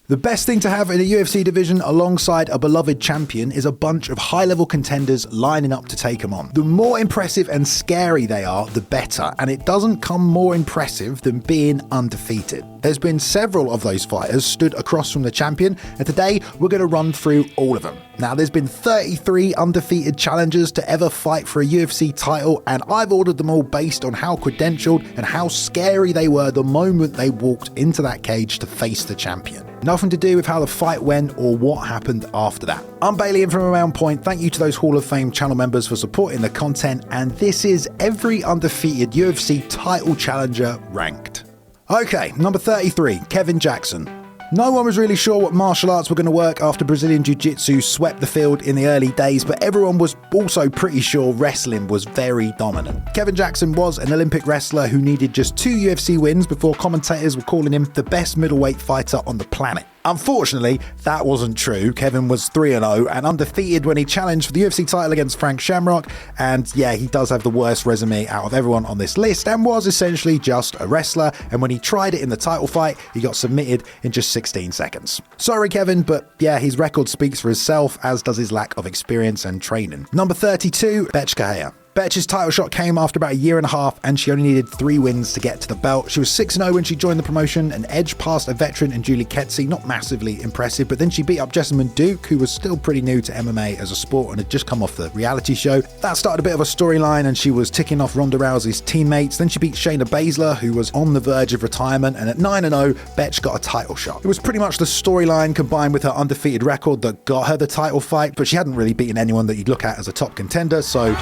The best thing to have in a UFC division alongside a beloved champion is a bunch of high-level contenders lining up to take him on. The more impressive and scary they are, the better, and it doesn't come more impressive than being undefeated. There's been several of those fighters stood across from the champion, and today we're going to run through all of them. Now, there's been 33 undefeated challengers to ever fight for a UFC title, and I've ordered them all based on how credentialed and how scary they were the moment they walked into that cage to face the champion. Nothing to do with how the fight went or what happened after that. I'm Bailey in from Around Point. Thank you to those Hall of Fame channel members for supporting the content, and this is every undefeated UFC title challenger ranked. Okay, number 33, Kevin Jackson. No one was really sure what martial arts were going to work after Brazilian Jiu-Jitsu swept the field in the early days, but everyone was also pretty sure wrestling was very dominant. Kevin Jackson was an Olympic wrestler who needed just 2 UFC wins before commentators were calling him the best middleweight fighter on the planet. Unfortunately, that wasn't true. Kevin was 3-0 and undefeated when he challenged for the UFC title against Frank Shamrock, and yeah, he does have the worst resume out of everyone on this list and was essentially just a wrestler, and when he tried it in the title fight, he got submitted in just 16 seconds. Sorry Kevin, but yeah, his record speaks for itself, as does his lack of experience and training. Number 32, Bethe Correia. Betch's title shot came after about a year and a half, and she only needed 3 wins to get to the belt. She was 6-0 when she joined the promotion, an edge past a veteran in Julie Kedzie, not massively impressive, but then she beat up Jessamine Duke, who was still pretty new to MMA as a sport and had just come off the reality show. That started a bit of a storyline, and she was ticking off Ronda Rousey's teammates. Then she beat Shayna Baszler, who was on the verge of retirement, and at 9-0, Bethe got a title shot. It was pretty much the storyline combined with her undefeated record that got her the title fight, but she hadn't really beaten anyone that you'd look at as a top contender, so...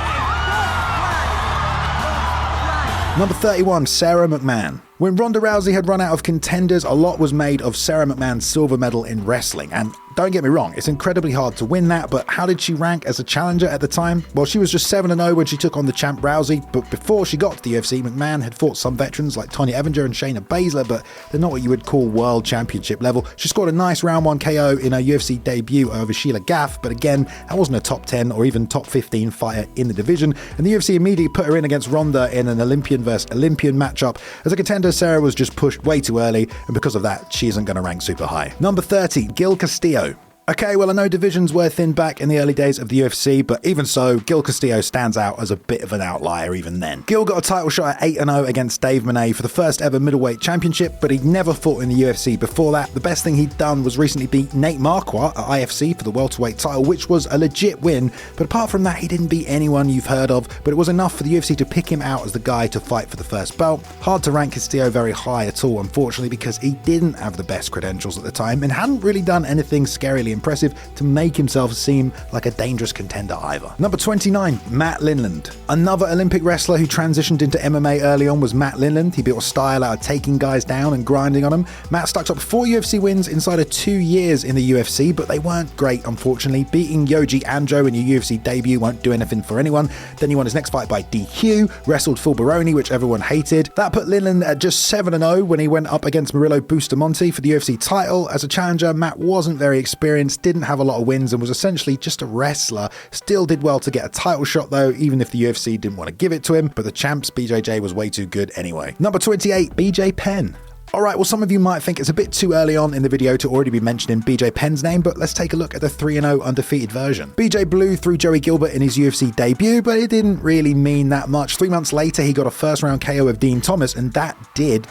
Number 31, Sarah McMahon. When Ronda Rousey had run out of contenders, a lot was made of Sarah McMahon's silver medal in wrestling, and don't get me wrong, it's incredibly hard to win that, but how did she rank as a challenger at the time? Well, she was just 7-0 when she took on the champ Rousey, but before she got to the UFC, McMahon had fought some veterans like Tonya Evinger and Shayna Baszler, but they're not what you would call world championship level. She scored a nice round 1 KO in her UFC debut over Sheila Gaff, but again, that wasn't a top 10 or even top 15 fighter in the division, and the UFC immediately put her in against Ronda in an Olympian versus Olympian matchup. As a contender, Sarah was just pushed way too early, and because of that, she isn't going to rank super high. Number 30, Gil Castillo. Okay, well, I know divisions were thin back in the early days of the UFC, but even so, Gil Castillo stands out as a bit of an outlier even then. Gil got a title shot at 8-0 against Dave Monet for the first ever middleweight championship, but he'd never fought in the UFC before that. The best thing he'd done was recently beat Nate Marquardt at IFC for the welterweight title, which was a legit win, but apart from that, he didn't beat anyone you've heard of, but it was enough for the UFC to pick him out as the guy to fight for the first belt. Hard to rank Castillo very high at all, unfortunately, because he didn't have the best credentials at the time and hadn't really done anything scarily impressive to make himself seem like a dangerous contender either. Number 29, Matt Lindland. Another Olympic wrestler who transitioned into MMA early on was Matt Lindland. He built a style out of taking guys down and grinding on them. Matt stuck up 4 UFC wins inside of 2 years in the UFC, but they weren't great, unfortunately. Beating Yoji Anjo in your UFC debut won't do anything for anyone. Then he won his next fight by DQ, wrestled Phil Baroni, which everyone hated. That put Lindland at just 7-0 when he went up against Murillo Bustamante for the UFC title. As a challenger, Matt wasn't very experienced, didn't have a lot of wins, and was essentially just a wrestler. Still did well to get a title shot though, even if the UFC didn't want to give it to him, but the champ's BJJ was way too good anyway. Number 28, BJ Penn. Alright, well, some of you might think it's a bit too early on in the video to already be mentioning BJ Penn's name, but let's take a look at the 3-0 undefeated version. BJ blew through Joey Gilbert in his UFC debut, but it didn't really mean that much. 3 months later, he got a first round KO of Dean Thomas, and that did...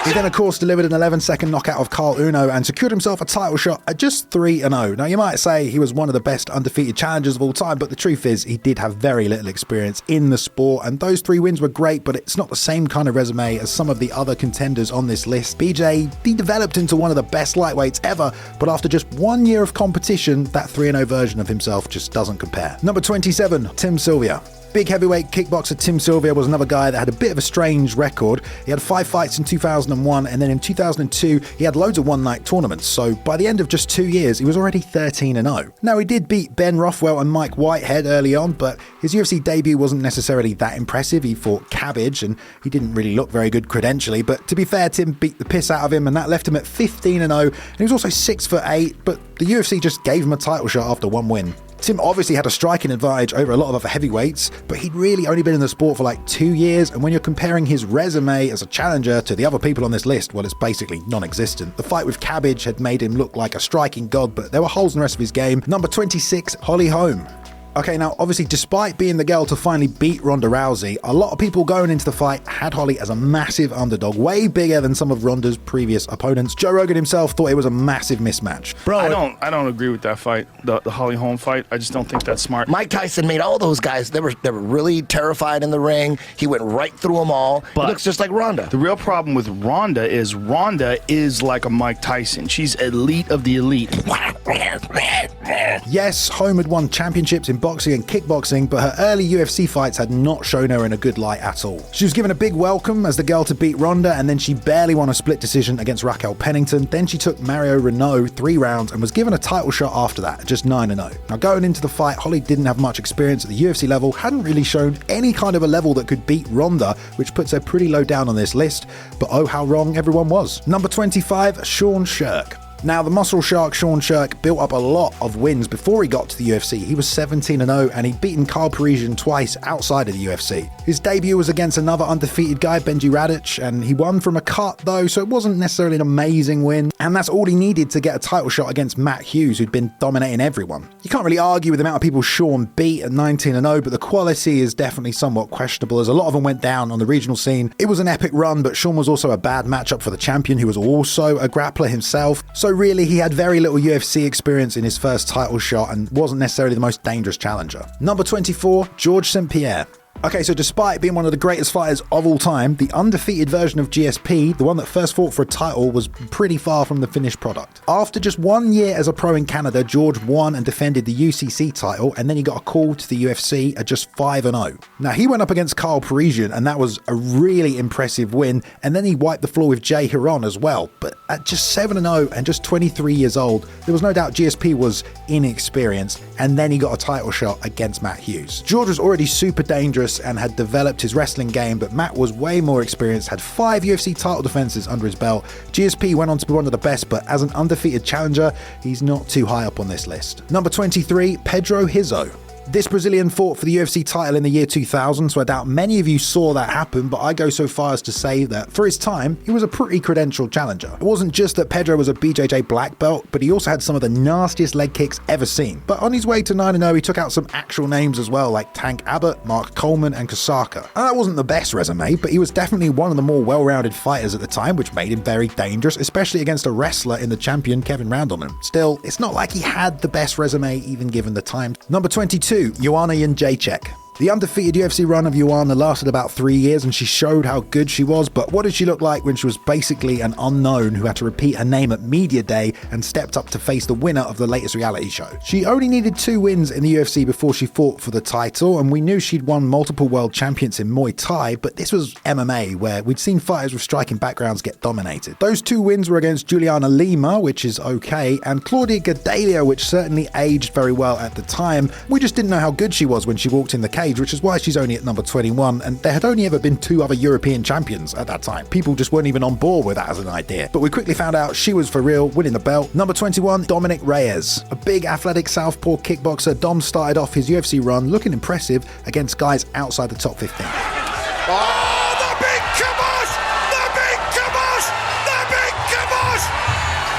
He then, of course, delivered an 11-second knockout of Carl Uno and secured himself a title shot at just 3-0. Now, you might say he was one of the best undefeated challengers of all time, but the truth is he did have very little experience in the sport, and those 3 wins were great, but it's not the same kind of resume as some of the other contenders on this list. BJ, he developed into one of the best lightweights ever, but after just 1 year of competition, that 3-0 version of himself just doesn't compare. Number 27, Tim Sylvia. Big heavyweight kickboxer Tim Sylvia was another guy that had a bit of a strange record. He had 5 fights in 2001, and then in 2002 he had loads of one-night tournaments, so by the end of just 2 years he was already 13-0. Now, he did beat Ben Rothwell and Mike Whitehead early on, but his UFC debut wasn't necessarily that impressive. He fought Cabbage and he didn't really look very good credentially, but to be fair, Tim beat the piss out of him, and that left him at 15-0, and he was also 6'8", but the UFC just gave him a title shot after 1 win. Tim obviously had a striking advantage over a lot of other heavyweights, but he'd really only been in the sport for like 2 years, and when you're comparing his resume as a challenger to the other people on this list, well, it's basically non-existent. The fight with Cabbage had made him look like a striking god, but there were holes in the rest of his game. Number 26, Holly Holm. Okay, now obviously despite being the girl to finally beat Ronda Rousey, a lot of people going into the fight had Holly as a massive underdog, way bigger than some of Ronda's previous opponents. Joe Rogan himself thought it was a massive mismatch. Bro, I don't agree with that fight, the Holly Holm fight. I just don't think that's smart. Mike Tyson made all those guys, they were really terrified in the ring. He went right through them all. But it looks just like Ronda. The real problem with Ronda is like a Mike Tyson. She's elite of the elite. Yes, Holm had won championships in boxing and kickboxing, but her early UFC fights had not shown her in a good light at all. She was given a big welcome as the girl to beat Ronda, and then she barely won a split decision against Raquel Pennington. Then she took Mario Renault 3 rounds and was given a title shot after that, just 9-0. Now going into the fight, Holly didn't have much experience at the UFC level, hadn't really shown any kind of a level that could beat Ronda, which puts her pretty low down on this list, but oh how wrong everyone was. Number 25, Sha Sher. Now, the muscle shark Sha Sher built up a lot of wins before he got to the UFC. He was 17-0 and he'd beaten Carl Parisian twice outside of the UFC. His debut was against another undefeated guy, Benji Radic, and he won from a cut though, so it wasn't necessarily an amazing win. And that's all he needed to get a title shot against Matt Hughes, who'd been dominating everyone. You can't really argue with the amount of people Sean beat at 19-0, but the quality is definitely somewhat questionable as a lot of them went down on the regional scene. It was an epic run, but Sean was also a bad matchup for the champion, who was also a grappler himself. So really, he had very little UFC experience in his first title shot and wasn't necessarily the most dangerous challenger. Number 24, George St. Pierre. Okay, so despite being one of the greatest fighters of all time, the undefeated version of GSP, the one that first fought for a title, was pretty far from the finished product. After just 1 year as a pro in Canada, George won and defended the UCC title, and then he got a call to the UFC at just 5-0. Now, he went up against Carl Parisian, and that was a really impressive win, and then he wiped the floor with Jay Hiron as well. But at just 7-0 and just 23 years old, there was no doubt GSP was inexperienced, and then he got a title shot against Matt Hughes. George was already super dangerous and had developed his wrestling game, but Matt was way more experienced, had 5 UFC title defenses under his belt. GSP went on to be one of the best, but as an undefeated challenger, he's not too high up on this list. Number 23, Pedro Rizzo. This Brazilian fought for the UFC title in the year 2000, so I doubt many of you saw that happen, but I go so far as to say that for his time, he was a pretty credentialed challenger. It wasn't just that Pedro was a BJJ black belt, but he also had some of the nastiest leg kicks ever seen. But on his way to 9-0, he took out some actual names as well, like Tank Abbott, Mark Coleman, and Kasaka. And that wasn't the best resume, but he was definitely one of the more well-rounded fighters at the time, which made him very dangerous, especially against a wrestler in the champion Kevin Randleman. Still, it's not like he had the best resume even given the time. Number 22, Yuan Yan J. The undefeated UFC run of Joanna lasted about 3 years and she showed how good she was, but what did she look like when she was basically an unknown who had to repeat her name at media day and stepped up to face the winner of the latest reality show? She only needed 2 wins in the UFC before she fought for the title, and we knew she'd won multiple world champions in Muay Thai, but this was MMA where we'd seen fighters with striking backgrounds get dominated. Those 2 wins were against Juliana Lima, which is okay, and Claudia Gadelha, which certainly aged very well at the time. We just didn't know how good she was when she walked in the cage, which is why she's only at number 21, and there had only ever been 2 other European champions at that time. People just weren't even on board with that as an idea. But we quickly found out she was for real, winning the belt. Number 21, Dominic Reyes. A big athletic southpaw kickboxer, Dom started off his UFC run looking impressive against guys outside the top 15. Oh, the big kibosh! The big kibosh! The big kibosh!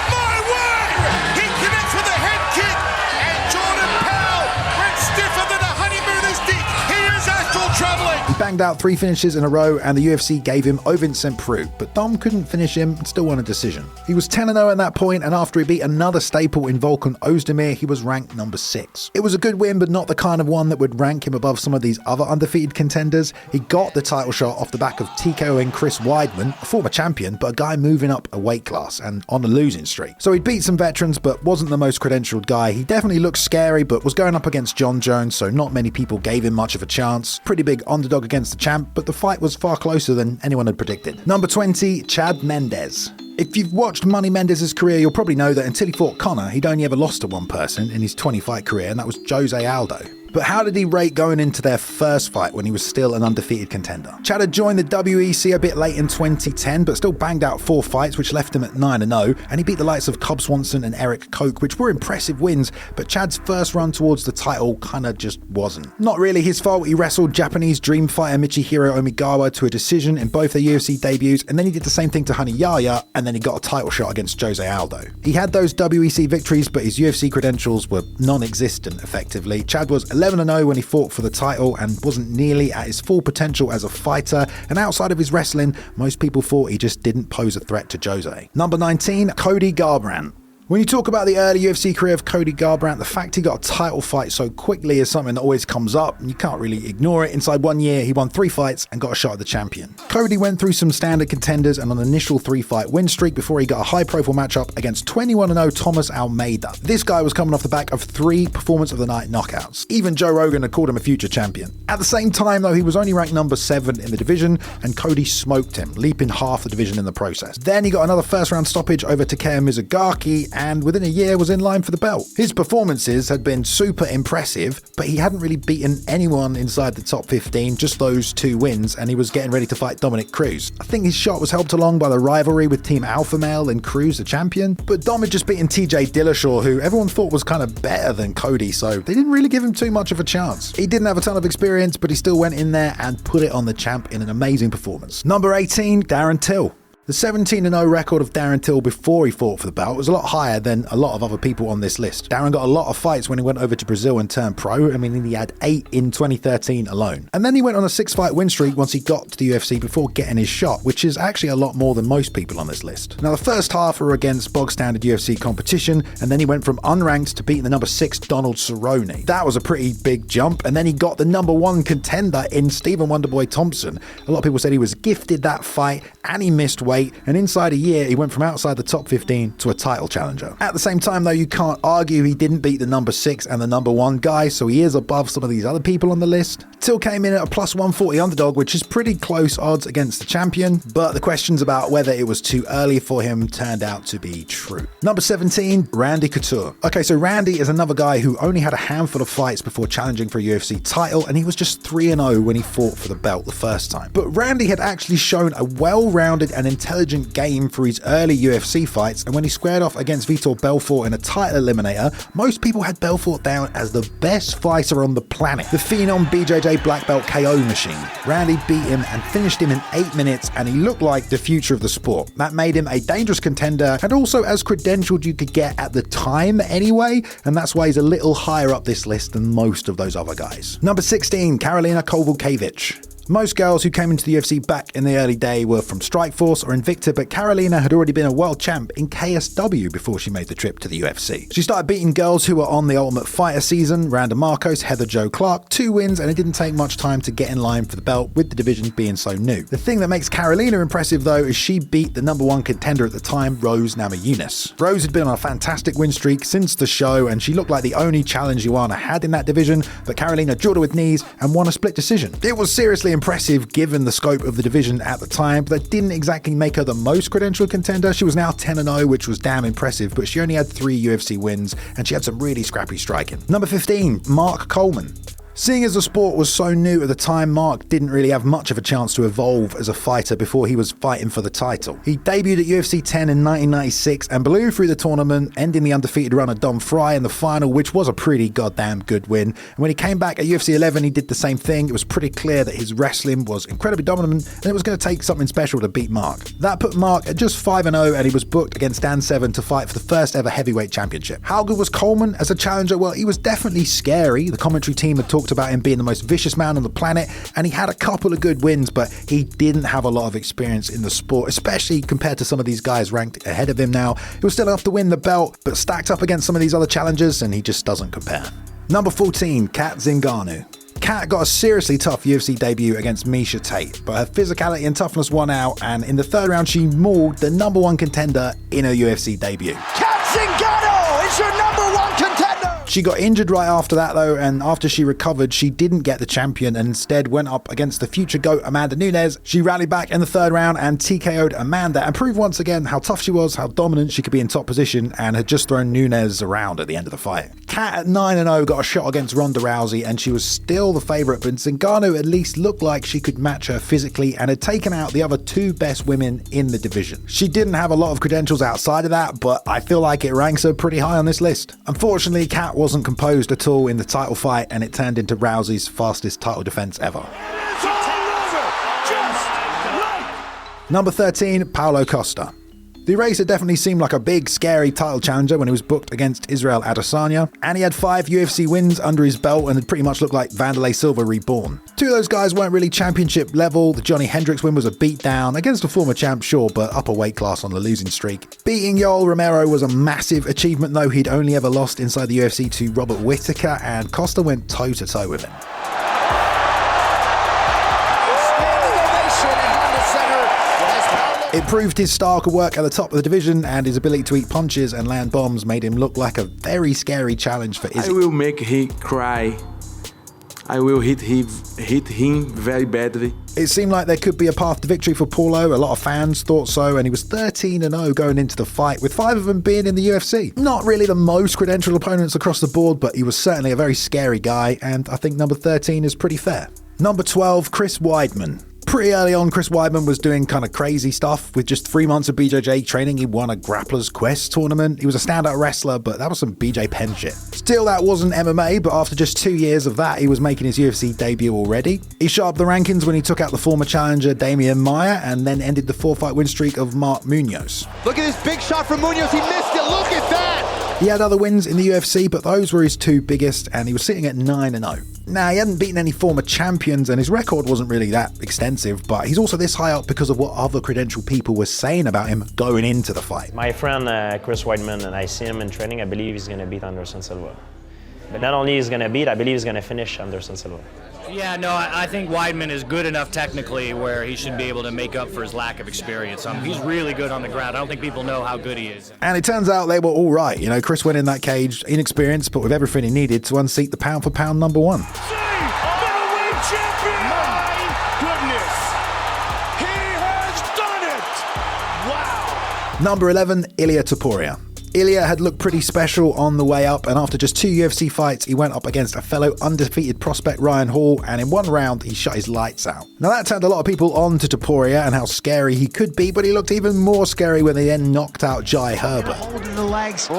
My word! He connects with a head kick, and Jordan Powell went stiffer than a honeymooner's dick. He is astral traveling. He banged out 3 finishes in a row, and the UFC gave him au Vincent Preux, but Dom couldn't finish him and still won a decision. He was 10-0 at that point, and after he beat another staple in Volkan Ozdemir, he was ranked number 6. It was a good win, but not the kind of one that would rank him above some of these other undefeated contenders. He got the title shot off the back of TKOing Chris Weidman, a former champion, but a guy moving up a weight class and on a losing streak. So he'd beat some veterans, but wasn't the most credentialed guy. He definitely looked scary, but was going up against John Jones, so not many people gave him much of a chance. Pretty big underdog against the champ, but the fight was far closer than anyone had predicted. Number 20, Chad Mendes. If you've watched Money Mendes' career, you'll probably know that until he fought Conor, he'd only ever lost to one person in his 20-fight career, and that was Jose Aldo. But how did he rate going into their first fight when he was still an undefeated contender? Chad had joined the WEC a bit late in 2010, but still banged out 4 fights, which left him at 9-0, and he beat the likes of Cub Swanson and Eric Koch, which were impressive wins, but Chad's first run towards the title kinda just wasn't. Not really his fault. He wrestled Japanese dream fighter Michihiro Omigawa to a decision in both their UFC debuts, and then he did the same thing to Honey Yaya, and then he got a title shot against Jose Aldo. He had those WEC victories, but his UFC credentials were non-existent effectively. Chad was 11-0 when he fought for the title and wasn't nearly at his full potential as a fighter, and outside of his wrestling, most people thought he just didn't pose a threat to Jose. Number 19, Cody Garbrandt. When you talk about the early UFC career of Cody Garbrandt, the fact he got a title fight so quickly is something that always comes up, and you can't really ignore it. Inside 1 year, he won 3 fights and got a shot at the champion. Cody went through some standard contenders and an initial 3-fight win streak before he got a high-profile matchup against 21-0 Thomas Almeida. This guy was coming off the back of 3 Performance of the Night knockouts. Even Joe Rogan had called him a future champion. At the same time, though, he was only ranked number 7 in the division, and Cody smoked him, leaping half the division in the process. Then he got another first-round stoppage over Takeya Mizugaki, and within a year was in line for the belt. His performances had been super impressive, but he hadn't really beaten anyone inside the top 15, just those 2 wins, and he was getting ready to fight Dominic Cruz. I think his shot was helped along by the rivalry with Team Alpha Male and Cruz, the champion, but Dom had just beaten TJ Dillashaw, who everyone thought was kind of better than Cody, so they didn't really give him too much of a chance. He didn't have a ton of experience, but he still went in there and put it on the champ in an amazing performance. Number 18, Darren Till. The 17-0 record of Darren Till before he fought for the belt was a lot higher than a lot of other people on this list. Darren got a lot of fights when he went over to Brazil and turned pro. I mean, he had 8 in 2013 alone. And then he went on a 6-fight win streak once he got to the UFC before getting his shot, which is actually a lot more than most people on this list. Now, the first half were against bog-standard UFC competition, and then he went from unranked to beating the number 6 Donald Cerrone. That was a pretty big jump, and then he got the number 1 contender in Stephen Wonderboy Thompson. A lot of people said he was gifted that fight, and he missed weight, and inside a year he went from outside the top 15 to a title challenger. At the same time though, you can't argue he didn't beat the number 6 and the number 1 guy, so he is above some of these other people on the list. Till came in at a plus 140 underdog, which is pretty close odds against the champion, but the questions about whether it was too early for him turned out to be true. Number 17, Randy Couture. Okay, so Randy is another guy who only had a handful of fights before challenging for a UFC title, and he was just 3-0 when he fought for the belt the first time. But Randy had actually shown a well-rounded and intelligent game for his early UFC fights, and when he squared off against Vitor Belfort in a title eliminator, most people had Belfort down as the best fighter on the planet. The phenom BJJ black belt KO machine. Randy beat him and finished him in 8 minutes, and he looked like the future of the sport. That made him a dangerous contender, and also as credentialed you could get at the time anyway, and that's why he's a little higher up this list than most of those other guys. Number 16, Karolina Kowalczyk. Most girls who came into the UFC back in the early day were from Strikeforce or Invicta, but Karolina had already been a world champ in KSW before she made the trip to the UFC. She started beating girls who were on the Ultimate Fighter season, Randa Marcos, Heather Jo Clark, 2 wins, and it didn't take much time to get in line for the belt with the division being so new. The thing that makes Karolina impressive though is she beat the number 1 contender at the time, Rose Namajunas. Rose had been on a fantastic win streak since the show, and she looked like the only challenge Joanna had in that division, but Karolina drilled her with knees and won a split decision. It was seriously impressive given the scope of the division at the time, but that didn't exactly make her the most credentialed contender. She was now 10-0, which was damn impressive, but she only had 3 UFC wins, and she had some really scrappy striking. Number 15, Mark Coleman. Seeing as the sport was so new at the time, Mark didn't really have much of a chance to evolve as a fighter before he was fighting for the title. He debuted at UFC 10 in 1996 and blew through the tournament, ending the undefeated run of Dom Fry in the final, which was a pretty goddamn good win. And when he came back at UFC 11, he did the same thing. It was pretty clear that his wrestling was incredibly dominant, and it was going to take something special to beat Mark. That put Mark at just 5-0, and he was booked against Dan Severn to fight for the first ever heavyweight championship. How good was Coleman as a challenger? Well, he was definitely scary. The commentary team had talked about him being the most vicious man on the planet, and he had a couple of good wins, but he didn't have a lot of experience in the sport, especially compared to some of these guys ranked ahead of him now. He was still enough to win the belt, but stacked up against some of these other challengers, and he just doesn't compare. Number 14, Cat Zingano. Cat got a seriously tough UFC debut against Miesha Tate, but her physicality and toughness won out, and in the 3rd round she mauled the number 1 contender in her UFC debut. Cat Zingano is your number 1 contender! She got injured right after that though, and after she recovered, she didn't get the champion and instead went up against the future GOAT Amanda Nunes. She rallied back in the third round and TKO'd Amanda and proved once again how tough she was, how dominant she could be in top position, and had just thrown Nunes around at the end of the fight. Kat at 9-0 got a shot against Ronda Rousey and she was still the favourite, but Zingano at least looked like she could match her physically and had taken out the other two best women in the division. She didn't have a lot of credentials outside of that, but I feel like it ranks her pretty high on this list. Unfortunately, Kat wasn't composed at all in the title fight and it turned into Rousey's fastest title defense ever. Number 13, Paulo Costa. The Eraser definitely seemed like a big, scary title challenger when he was booked against Israel Adesanya, and he had 5 UFC wins under his belt and it pretty much looked like Wanderlei Silva reborn. 2 of those guys weren't really championship level. The Johnny Hendricks win was a beatdown against a former champ, sure, but upper weight class on the losing streak. Beating Yoel Romero was a massive achievement though. He'd only ever lost inside the UFC to Robert Whittaker, and Costa went toe-to-toe with him. It proved his style could work at the top of the division, and his ability to eat punches and land bombs made him look like a very scary challenge for Izzy. I will make him cry. I will hit him very badly. It seemed like there could be a path to victory for Paulo. A lot of fans thought so, and he was 13-0 going into the fight, with 5 of them being in the UFC. Not really the most credentialed opponents across the board, but he was certainly a very scary guy, and I think number 13 is pretty fair. Number 12, Chris Weidman. Pretty early on, Chris Weidman was doing kind of crazy stuff. With just 3 months of BJJ training, he won a Grappler's Quest tournament. He was a standout wrestler, but that was some BJ Penn shit. Still, that wasn't MMA, but after just 2 years of that, he was making his UFC debut already. He shot up the rankings when he took out the former challenger Damian Maia, and then ended the 4-fight win streak of Mark Munoz. Look at this big shot from Munoz, he missed it, look at that! He had other wins in the UFC, but those were his 2 biggest, and he was sitting at 9-0. Now, he hadn't beaten any former champions, and his record wasn't really that extensive, but he's also this high up because of what other credentialed people were saying about him going into the fight. My friend Chris Weidman, and I see him in training, I believe he's going to beat Anderson Silva. But not only he's going to beat, I believe he's going to finish Anderson Silva. Yeah, no, I think Weidman is good enough technically where he should be able to make up for his lack of experience. He's really good on the ground. I don't think people know how good he is. And it turns out they were all right. You know, Chris went in that cage inexperienced, but with everything he needed to unseat the pound-for-pound number 1. Middleweight champion! My goodness! He has done it! Wow! Number 11, Ilia Toria. Ilia had looked pretty special on the way up, and after just 2 UFC fights, he went up against a fellow undefeated prospect, Ryan Hall, and in 1 round, he shut his lights out. Now that turned a lot of people on to Topuria and how scary he could be, but he looked even more scary when they then knocked out Jai Herbert. Holding the legs.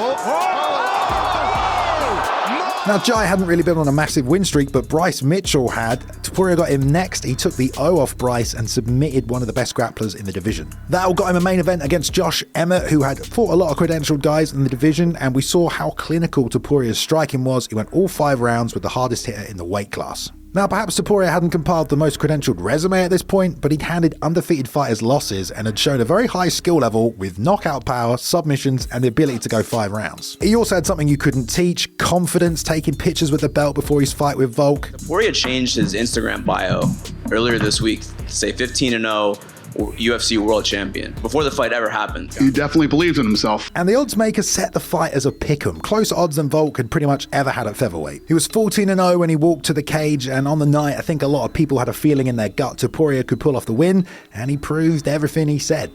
Now, Jai hadn't really been on a massive win streak, but Bryce Mitchell had. Topuria got him next. He took the O off Bryce and submitted one of the best grapplers in the division. That all got him a main event against Josh Emmett, who had fought a lot of credentialed guys in the division, and we saw how clinical Topuria's striking was. He went all 5 rounds with the hardest hitter in the weight class. Now, perhaps Topuria hadn't compiled the most credentialed resume at this point, but he'd handed undefeated fighters losses and had shown a very high skill level with knockout power, submissions, and the ability to go 5 rounds. He also had something you couldn't teach: confidence, taking pictures with the belt before his fight with Volk. Topuria changed his Instagram bio earlier this week to say 15-0 UFC world champion before the fight ever happened. He definitely believes in himself. And the odds maker set the fight as a pick'em, closer odds than Volk had pretty much ever had at featherweight. He was 14-0 when he walked to the cage, and on the night I think a lot of people had a feeling in their gut Topuria could pull off the win, and he proved everything he said.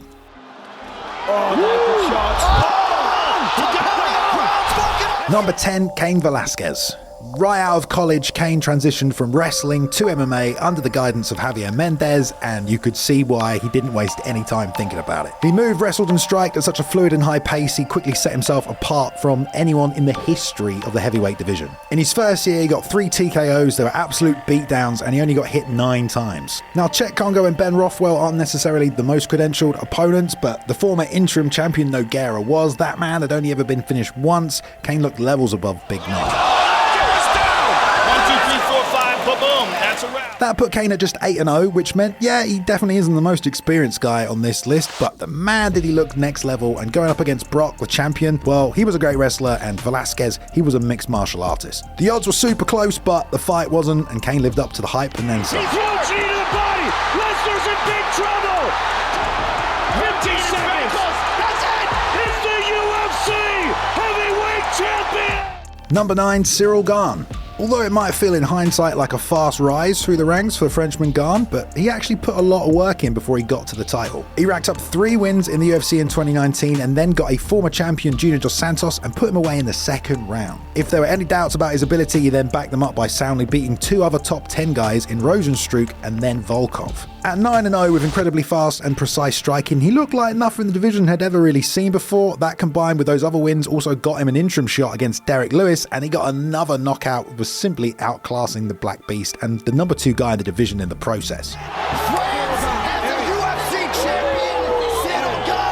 Number 10, Cain Velasquez. Right out of college, Cain transitioned from wrestling to MMA under the guidance of Javier Mendes, and you could see why he didn't waste any time thinking about it. He moved, wrestled, and striked at such a fluid and high pace, he quickly set himself apart from anyone in the history of the heavyweight division. In his first year, he got 3 TKOs, they were absolute beatdowns, and he only got hit 9 times. Now, Chet Congo and Ben Rothwell aren't necessarily the most credentialed opponents, but the former interim champion Nogueira was. That man had only ever been finished once. Cain looked levels above Big Nog. That put Cain at just 8-0, which meant, yeah, he definitely isn't the most experienced guy on this list, but the man did he look next level, and going up against Brock, the champion, well, he was a great wrestler, and Velasquez, he was a mixed martial artist. The odds were super close, but the fight wasn't, and Cain lived up to the hype and then some. He's launching into the body! Lesnar's in big trouble! 15 seconds! That's it! It's the UFC heavyweight champion! Number 9, Ciryl Gane. Although it might feel in hindsight like a fast rise through the ranks for Frenchman Gane, but he actually put a lot of work in before he got to the title. He racked up 3 wins in the UFC in 2019 and then got a former champion Junior Dos Santos and put him away in the second round. If there were any doubts about his ability, he then backed them up by soundly beating 2 other top 10 guys in Rosenstruck and then Volkov. At 9-0 with incredibly fast and precise striking, he looked like nothing the division had ever really seen before. That combined with those other wins also got him an interim shot against Derek Lewis, and he got another knockout, was simply outclassing the Black Beast and the number 2 guy in the division in the process.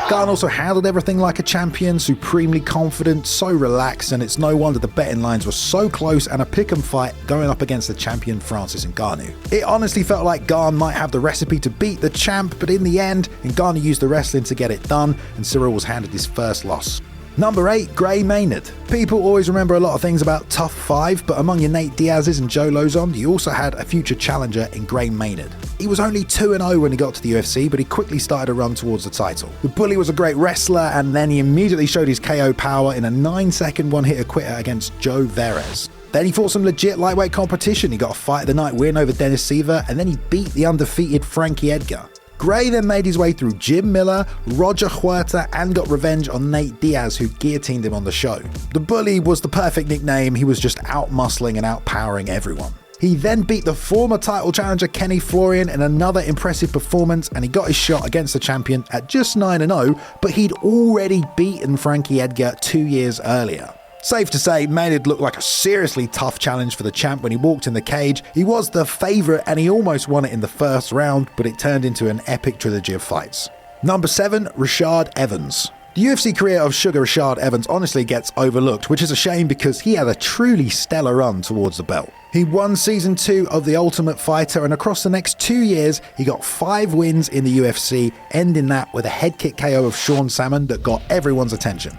Gane also handled everything like a champion, supremely confident, so relaxed, and it's no wonder the betting lines were so close and a pick'em fight going up against the champion Francis Ngannou. It honestly felt like Gane might have the recipe to beat the champ, but in the end, Ngannou used the wrestling to get it done, and Ciryl was handed his first loss. Number 8, Gray Maynard. People always remember a lot of things about Tough 5, but among your Nate Diaz's and Joe Lozon, you also had a future challenger in Gray Maynard. He was only 2-0 when he got to the UFC, but he quickly started a run towards the title. The bully was a great wrestler, and then he immediately showed his KO power in a 9-second one-hitter quitter against Joe Verez. Then he fought some legit lightweight competition. He got a fight of the night win over Dennis Seaver, and then he beat the undefeated Frankie Edgar. Gray then made his way through Jim Miller, Roger Huerta, and got revenge on Nate Diaz, who guillotined him on the show. The bully was the perfect nickname. He was just out-muscling and out-powering everyone. He then beat the former title challenger Kenny Florian in another impressive performance, and he got his shot against the champion at just 9-0, but he'd already beaten Frankie Edgar 2 years earlier. Safe to say, Maynard looked like a seriously tough challenge for the champ when he walked in the cage. He was the favourite and he almost won it in the first round, but it turned into an epic trilogy of fights. Number 7, Rashad Evans. The UFC career of Sugar Rashad Evans honestly gets overlooked, which is a shame because he had a truly stellar run towards the belt. He won Season 2 of The Ultimate Fighter, and across the next 2 years, he got 5 wins in the UFC, ending that with a head kick KO of Sean Salmon that got everyone's attention.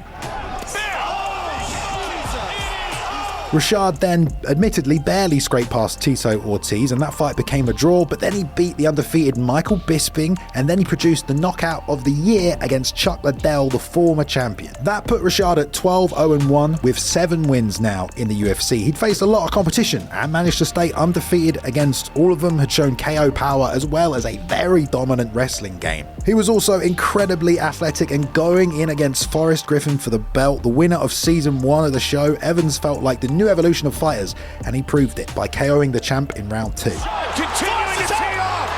Rashad then admittedly barely scraped past Tito Ortiz, and that fight became a draw, but then he beat the undefeated Michael Bisping, and then he produced the knockout of the year against Chuck Liddell, the former champion. That put Rashad at 12-0-1 with 7 wins now in the UFC. He'd faced a lot of competition and managed to stay undefeated against all of them, had shown KO power as well as a very dominant wrestling game. He was also incredibly athletic, and going in against Forrest Griffin for the belt, the winner of Season 1 of the show, Evans felt like the new evolution of fighters, and he proved it by KOing the champ in round 2. Continuing to tee off.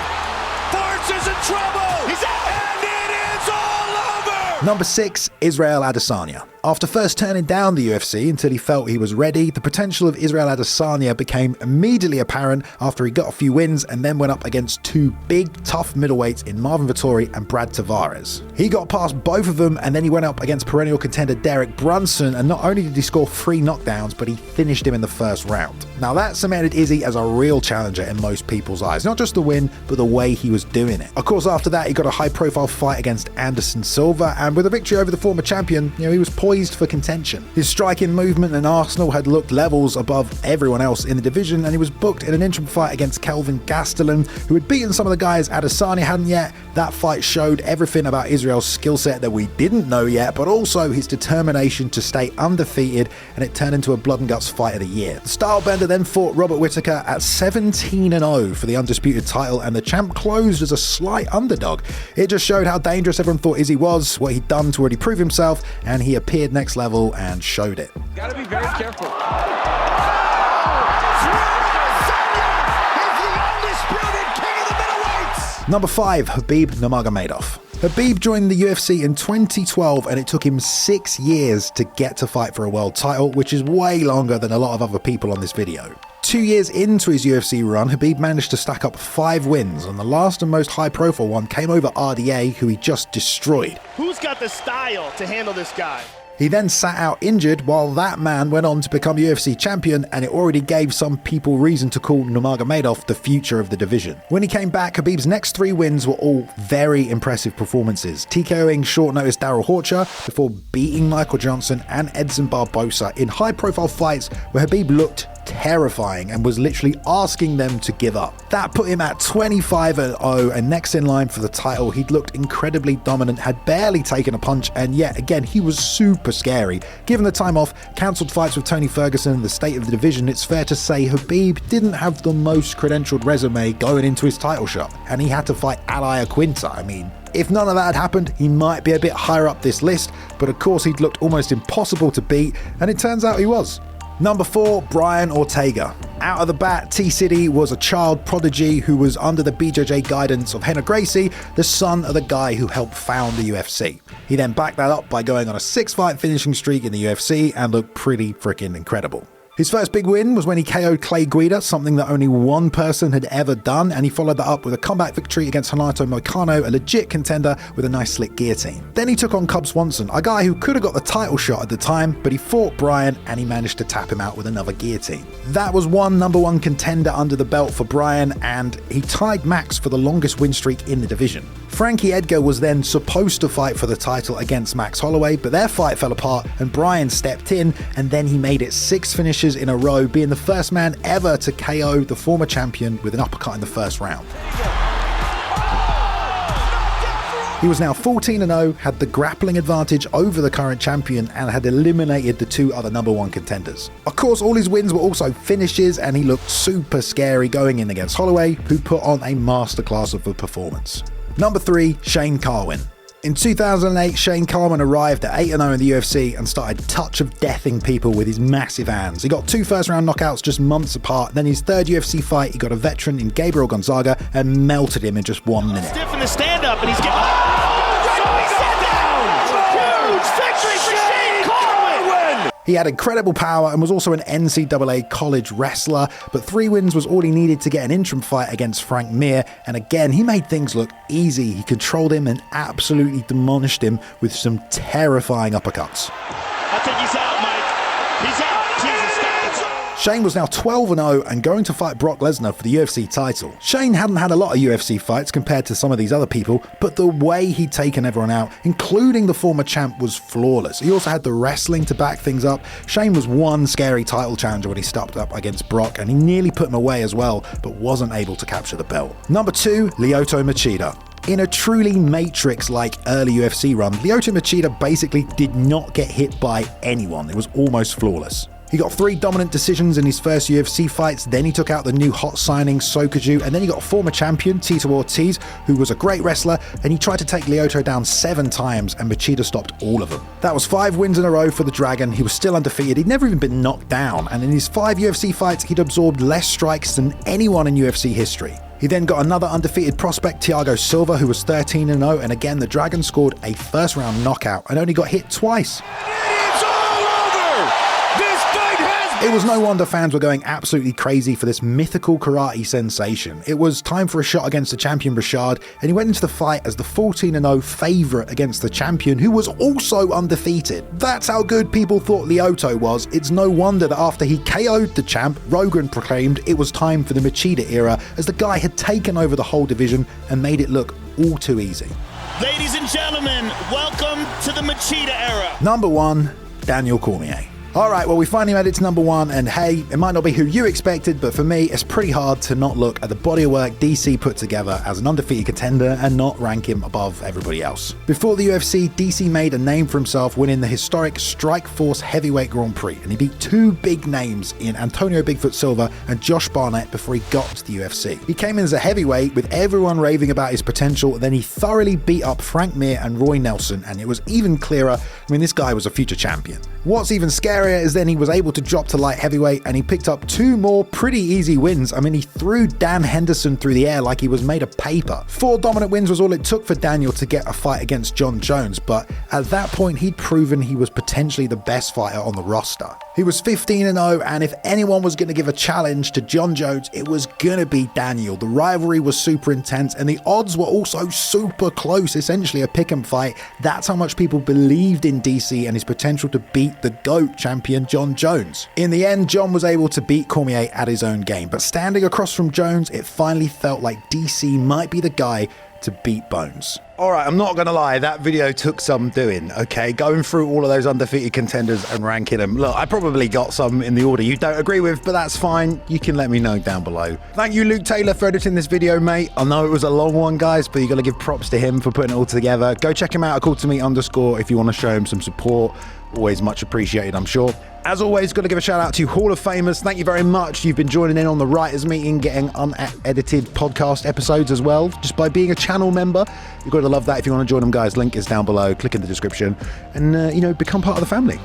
Forrest is in trouble. He's out. And it is all over. Number 6, Israel Adesanya. After first turning down the UFC until he felt he was ready, the potential of Israel Adesanya became immediately apparent after he got a few wins and then went up against 2 big, tough middleweights in Marvin Vettori and Brad Tavares. He got past both of them, and then he went up against perennial contender Derek Brunson, and not only did he score 3 knockdowns, but he finished him in the first round. Now that cemented Izzy as a real challenger in most people's eyes, not just the win, but the way he was doing it. Of course, after that, he got a high-profile fight against Anderson Silva, and with a victory over the former champion, he was poised for contention. His striking movement and arsenal had looked levels above everyone else in the division, and he was booked in an interim fight against Kelvin Gastelum, who had beaten some of the guys Adesanya hadn't yet. That fight showed everything about Israel's skill set that we didn't know yet, but also his determination to stay undefeated, and it turned into a blood and guts fight of the year. The Stylebender then fought Robert Whittaker at 17-0 for the undisputed title, and the champ closed as a slight underdog. It just showed how dangerous everyone thought Izzy was, what he'd done to already prove himself, and he appeared next level and showed it. Gotta be very careful. Number 5, Khabib Nurmagomedov. Khabib joined the UFC in 2012, and it took him 6 years to get to fight for a world title, which is way longer than a lot of other people on this video. 2 years into his UFC run, Khabib managed to stack up 5 wins, and the last and most high-profile one came over RDA, who he just destroyed. Who's got the style to handle this guy? He then sat out injured while that man went on to become UFC champion, and it already gave some people reason to call Nurmagomedov the future of the division. When he came back, Khabib's next 3 wins were all very impressive performances, TKOing short-notice Daryl Horcher before beating Michael Johnson and Edson Barbosa in high-profile fights where Khabib looked terrifying and was literally asking them to give up. That put him at 25-0, and next in line for the title, he'd looked incredibly dominant, had barely taken a punch, and yet again, he was super scary. Given the time off, cancelled fights with Tony Ferguson and the state of the division, it's fair to say Khabib didn't have the most credentialed resume going into his title shot, and he had to fight Ilia Quinta. I mean, if none of that had happened, he might be a bit higher up this list, but of course he'd looked almost impossible to beat, and it turns out he was. Number 4, Brian Ortega. Out of the bat, T-City was a child prodigy who was under the BJJ guidance of Rener Gracie, the son of the guy who helped found the UFC. He then backed that up by going on a 6-fight finishing streak in the UFC and looked pretty freaking incredible. His first big win was when he KO'd Clay Guida, something that only one person had ever done, and he followed that up with a comeback victory against Renato Moicano, a legit contender with a nice slick guillotine. Then he took on Cub Swanson, a guy who could have got the title shot at the time, but he fought Brian and he managed to tap him out with another guillotine. That was one #1 contender under the belt for Brian, and he tied Max for the longest win streak in the division. Frankie Edgar was then supposed to fight for the title against Max Holloway, but their fight fell apart and Brian stepped in, and then he made it 6 finishes in a row, being the first man ever to KO the former champion with an uppercut in the first round. He was now 14-0, had the grappling advantage over the current champion, and had eliminated the 2 other #1 contenders. Of course, all his wins were also finishes, and he looked super scary going in against Holloway, who put on a masterclass of a performance. Number 3, Shane Carwin. In 2008, Shane Carwin arrived at 8-0 in the UFC and started touch of deathing people with his massive hands. He got 2 first-round knockouts just months apart. Then his 3rd UFC fight, he got a veteran in Gabriel Gonzaga and melted him in just 1 minute. Stiff in the stand-up, and he's getting... Oh, he's set down! Huge victory for Shane Carwin! He had incredible power and was also an NCAA college wrestler, but 3 wins was all he needed to get an interim fight against Frank Mir, and again, he made things look easy. He controlled him and absolutely demolished him with some terrifying uppercuts. I think he's out, Mike. He's out. Jesus, stop it. Shane was now 12-0 and going to fight Brock Lesnar for the UFC title. Shane hadn't had a lot of UFC fights compared to some of these other people, but the way he'd taken everyone out, including the former champ, was flawless. He also had the wrestling to back things up. Shane was one scary title challenger when he stepped up against Brock, and he nearly put him away as well, but wasn't able to capture the belt. Number 2, Lyoto Machida. In a truly Matrix-like early UFC run, Lyoto Machida basically did not get hit by anyone. It was almost flawless. He got 3 dominant decisions in his first UFC fights, then he took out the new hot signing Sokoju, and then he got former champion Tito Ortiz, who was a great wrestler, and he tried to take Lyoto down 7 times, and Machida stopped all of them. That was 5 wins in a row for the Dragon. He was still undefeated, he'd never even been knocked down, and in his 5 UFC fights, he'd absorbed less strikes than anyone in UFC history. He then got another undefeated prospect, Thiago Silva, who was 13-0, and again the Dragon scored a first-round knockout and only got hit twice. It was no wonder fans were going absolutely crazy for this mythical karate sensation. It was time for a shot against the champion Rashad, and he went into the fight as the 14-0 favourite against the champion, who was also undefeated. That's how good people thought Lyoto was. It's no wonder that after he KO'd the champ, Rogan proclaimed it was time for the Machida era, as the guy had taken over the whole division and made it look all too easy. Ladies and gentlemen, welcome to the Machida era. Number 1, Daniel Cormier. Alright, well we finally made it to number 1, and hey, it might not be who you expected, but for me it's pretty hard to not look at the body of work DC put together as an undefeated contender and not rank him above everybody else. Before the UFC, DC made a name for himself winning the historic Strikeforce Heavyweight Grand Prix, and he beat 2 big names in Antonio Bigfoot Silva and Josh Barnett before he got to the UFC. He came in as a heavyweight with everyone raving about his potential, then he thoroughly beat up Frank Mir and Roy Nelson, and it was even clearer, this guy was a future champion. What's even scarier is then he was able to drop to light heavyweight and he picked up 2 more pretty easy wins. He threw Dan Henderson through the air like he was made of paper. 4 dominant wins was all it took for Daniel to get a fight against John Jones, but at that point he'd proven he was potentially the best fighter on the roster. He was 15-0, and if anyone was going to give a challenge to John Jones, it was going to be Daniel. The rivalry was super intense and the odds were also super close, essentially a pick'em fight. That's how much people believed in DC and his potential to beat the GOAT champion John Jones. In the end, John was able to beat Cormier at his own game, but standing across from Jones, it finally felt like DC might be the guy to beat Bones. All right, I'm not going to lie, that video took some doing, okay? Going through all of those undefeated contenders and ranking them. Look, I probably got some in the order you don't agree with, but that's fine. You can let me know down below. Thank you, Luke Taylor, for editing this video, mate. I know it was a long one, guys, but you got to give props to him for putting it all together. Go check him out at @CallToMe_ if you want to show him some support. Always much appreciated, I'm sure. As always, got to give a shout out to Hall of Famers. Thank you very much. You've been joining in on the writers meeting, getting unedited podcast episodes as well, just by being a channel member. You've got to love that. If you want to join them, guys, link is down below. Click in the description and, become part of the family.